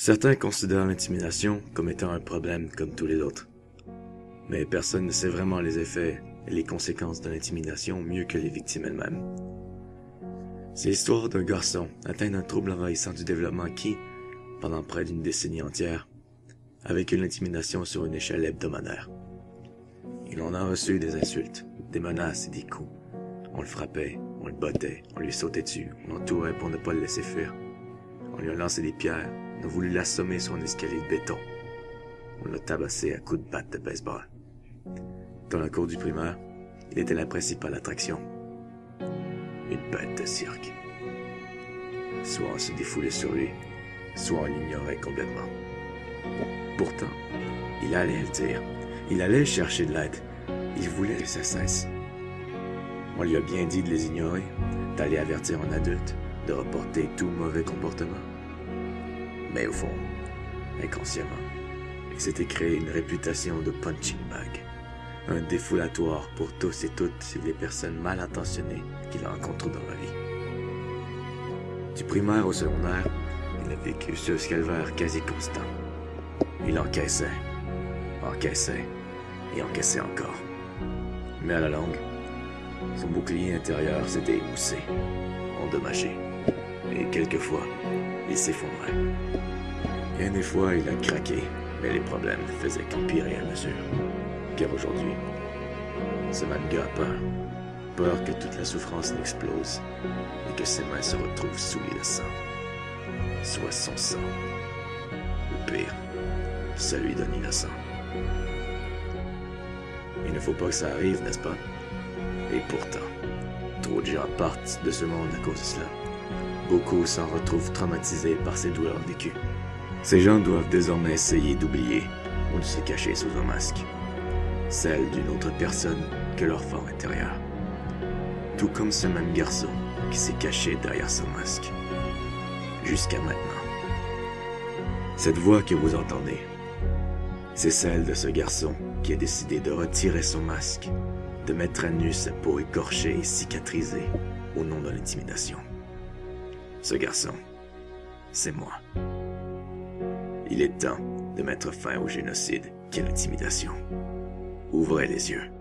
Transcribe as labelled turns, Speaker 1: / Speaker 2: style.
Speaker 1: Certains considèrent l'intimidation comme étant un problème comme tous les autres. Mais personne ne sait vraiment les effets et les conséquences de l'intimidation mieux que les victimes elles-mêmes. C'est l'histoire d'un garçon atteint d'un trouble envahissant du développement qui, pendant près d'une décennie entière, a vécu l'intimidation sur une échelle hebdomadaire. Il en a reçu des insultes, des menaces et des coups. On le frappait, on le bottait, on lui sautait dessus, on l'entourait pour ne pas le laisser fuir. On lui a lancé des pierres, on a voulu l'assommer sur un escalier de béton. On l'a tabassé à coups de batte de baseball. Dans la cour du primaire, il était la principale attraction. Une bête de cirque. Soit on se défoulait sur lui, soit on l'ignorait complètement. Pourtant, il allait le dire. Il allait chercher de l'aide. Il voulait que ça cesse. On lui a bien dit de les ignorer, d'aller avertir un adulte, de reporter tout mauvais comportement. Mais au fond, inconsciemment, il s'était créé une réputation de punching bag, un défoulatoire pour tous et toutes les personnes mal intentionnées qu'il rencontre dans la vie. Du primaire au secondaire, il a vécu sur ce calvaire quasi constant. Il encaissait et encaissait encore. Mais à la longue, son bouclier intérieur s'était émoussé, endommagé, et quelquefois, il s'effondrait. Et des fois, il a craqué, mais les problèmes ne faisaient qu'empirer à mesure. Car aujourd'hui, ce même gars a peur. Peur que toute la souffrance n'explose et que ses mains se retrouvent souillées de sang. Soit son sang, ou pire, celui d'un innocent. Il ne faut pas que ça arrive, n'est-ce pas? Et pourtant, trop de gens partent de ce monde à cause de cela. Beaucoup s'en retrouvent traumatisés par ces douleurs vécues. Ces gens doivent désormais essayer d'oublier ou de se cacher sous un masque. Celle d'une autre personne que leur fort intérieur. Tout comme ce même garçon qui s'est caché derrière son masque. Jusqu'à maintenant. Cette voix que vous entendez, c'est celle de ce garçon qui a décidé de retirer son masque, de mettre à nu sa peau écorchée et cicatrisée au nom de l'intimidation. Ce garçon, c'est moi. Il est temps de mettre fin au génocide qu'est l'intimidation. Ouvrez les yeux.